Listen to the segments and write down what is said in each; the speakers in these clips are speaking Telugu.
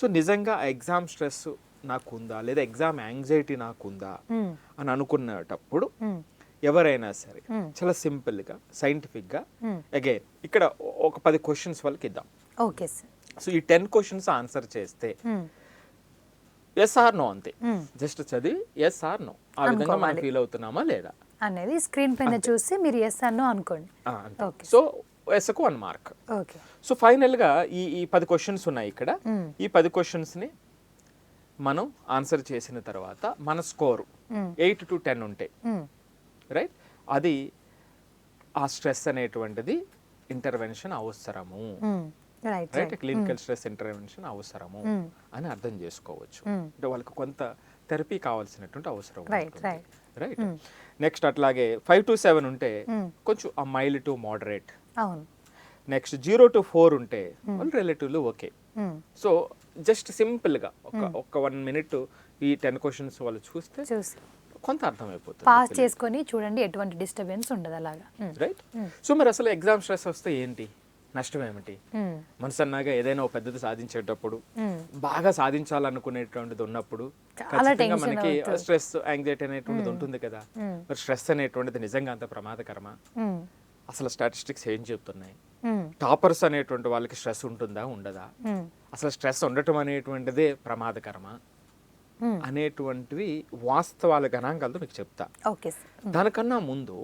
సో నిజంగా ఆ ఎగ్జామ్ స్ట్రెస్ నాకుందా లేదా ఎగ్జామ్ యాంగ్జైటీ నాకుందా అని అనుకునేటప్పుడు ఎవరైనా సరే చాలా సింపుల్గా సైంటిఫిక్గా అగైన్ ఇక్కడ ఒక 10 క్వశ్చన్స్ వాళ్ళకి ఇద్దాం. Okay sir. సో ఈ 10 క్వశ్చన్స్ ఆన్సర్ చేస్తే ఎస్ ఆర్ నో అంతే, జస్ట్ చదివి ఎస్ ఆర్ నో ఆ విధంగా మనం ఫీల్ అవుతున్నామా లేదా అనేది స్క్రీన్ పైన చూసి మీరు ఎస్ అన్నో అనుకోండి. సో ఎస్కు 1 మార్క్. ఓకే. సో ఫైనల్గా ఈ 10 క్వశ్చన్స్ ఉన్నాయి ఇక్కడ. ఈ 10 క్వశ్చన్స్ని మనం ఆన్సర్ చేసిన తర్వాత మన స్కోరు 8 to 10 ఉంటే రైట్, అది ఆ స్ట్రెస్ అనేటువంటిది ఇంటర్వెన్షన్ అవసరము, రైట్, క్లినికల్ స్ట్రెస్ ఇంటర్వెన్షన్ అవసరము అని అర్థం చేసుకోవచ్చు. అంటే వాళ్ళకి కొంత థెరపీ కావాల్సినటువంటి అవసరం, రైట్. నెక్స్ట్ అట్లాగే 5 to 7 ఉంటే కొంచెం ఆ mild to moderate. Next 0 to 4 ఉంటే వాళ్ళు రిలేటివ్లీ ఓకే. సో జస్ట్ సింపుల్గా ఒక 1 minute ఈ 10 క్వశ్చన్స్ వాళ్ళు చూస్తే కొంత అర్థమైపోతుంది, పాస్ చేసుకొని చూడండి, ఎటువంటి డిస్టర్బెన్స్ ఉండదు అలాగా, రైట్. సో మరి అసలు ఎగ్జామ్ స్ట్రెస్ వస్తే ఏంటి, నష్టం ఏమిటి? మనసు అన్నాగా ఏదైనా ఒక పెద్దది సాధించేటప్పుడు, బాగా సాధించాలనుకునేటువంటిది ఉన్నప్పుడు ఖచ్చితంగా మనకి స్ట్రెస్ యాంగ్జైటీ అనేటువంటిది ఉంటుంది కదా. మరి స్ట్రెస్ అనేటువంటిది నిజంగా అంత ప్రమాదకరమా? అసలు స్టాటిస్టిక్స్ ఏం చెప్తున్నాయి? టాపర్స్ అనేటువంటి వాళ్ళకి స్ట్రెస్ ఉంటుందా ఉండదా? అసలు స్ట్రెస్ ఉండటం అనేటువంటిదే ప్రమాదకరమా అనేటువంటివి వాస్తవాల గణాంకాలతో మీకు చెప్తా. దానికన్నా ముందు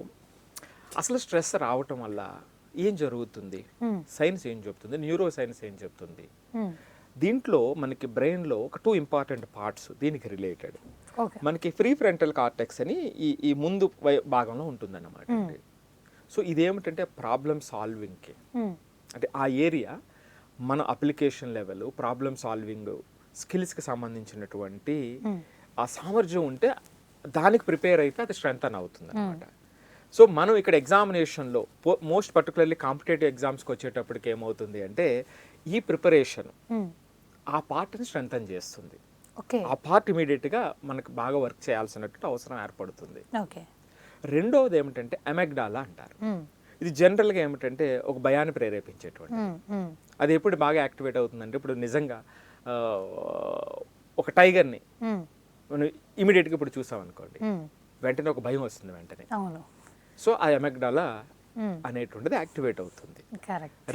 అసలు స్ట్రెస్ రావటం వల్ల ఏం జరుగుతుంది, సైన్స్ ఏం చెప్తుంది, న్యూరో సైన్స్ ఏం చెప్తుంది? దీంట్లో మనకి బ్రెయిన్లో ఒక 2 ఇంపార్టెంట్ పార్ట్స్ దీనికి రిలేటెడ్. మనకి ప్రీ ఫ్రంటల్ కార్టెక్స్ అని ఈ ముందు భాగంలో ఉంటుందన్నమాట. సో ఇదేమిటంటే ప్రాబ్లమ్ సాల్వింగ్కి, అంటే ఆ ఏరియా మన అప్లికేషన్ లెవెల్, ప్రాబ్లమ్ సాల్వింగ్ స్కిల్స్కి సంబంధించినటువంటి ఆ సామర్థ్యం ఉంటే దానికి ప్రిపేర్ అయితే అది స్ట్రెంగ్తన్ అవుతుంది అనమాట. సో మనం ఇక్కడ ఎగ్జామినేషన్లో మోస్ట్ పర్టికులర్లీ కాంపిటేటివ్ ఎగ్జామ్స్కి వచ్చేటప్పటికి ఏమవుతుంది అంటే ఈ ప్రిపరేషన్ ఆ పార్ట్ని స్ట్రెంగ్తన్ చేస్తుంది. ఆ పార్ట్ ఇమీడియట్గా మనకు బాగా వర్క్ చేయాల్సినట్టు అవసరం ఏర్పడుతుంది. రెండవది ఏమిటంటే అమెగ్డాలా అంటారు. ఇది జనరల్గా ఏమిటంటే ఒక భయాన్ని ప్రేరేపించేటువంటి, అది ఎప్పుడు బాగా యాక్టివేట్ అవుతుందంటే ఇప్పుడు నిజంగా ఒక టైగర్ని మనం ఇమీడియట్గా ఇప్పుడు చూసాం అనుకోండి, వెంటనే ఒక భయం వస్తుంది వెంటనే. సో ఆ అమెగ్డాలా అనేటువంటిది యాక్టివేట్ అవుతుంది,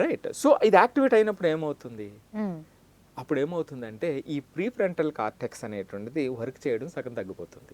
రైట్. సో ఇది యాక్టివేట్ అయినప్పుడు ఏమవుతుంది, అప్పుడు ఏమవుతుందంటే ఈ ప్రీ ఫ్రంటల్ కార్టెక్స్ అనేటువంటిది వర్క్ చేయడం సగం తగ్గిపోతుంది.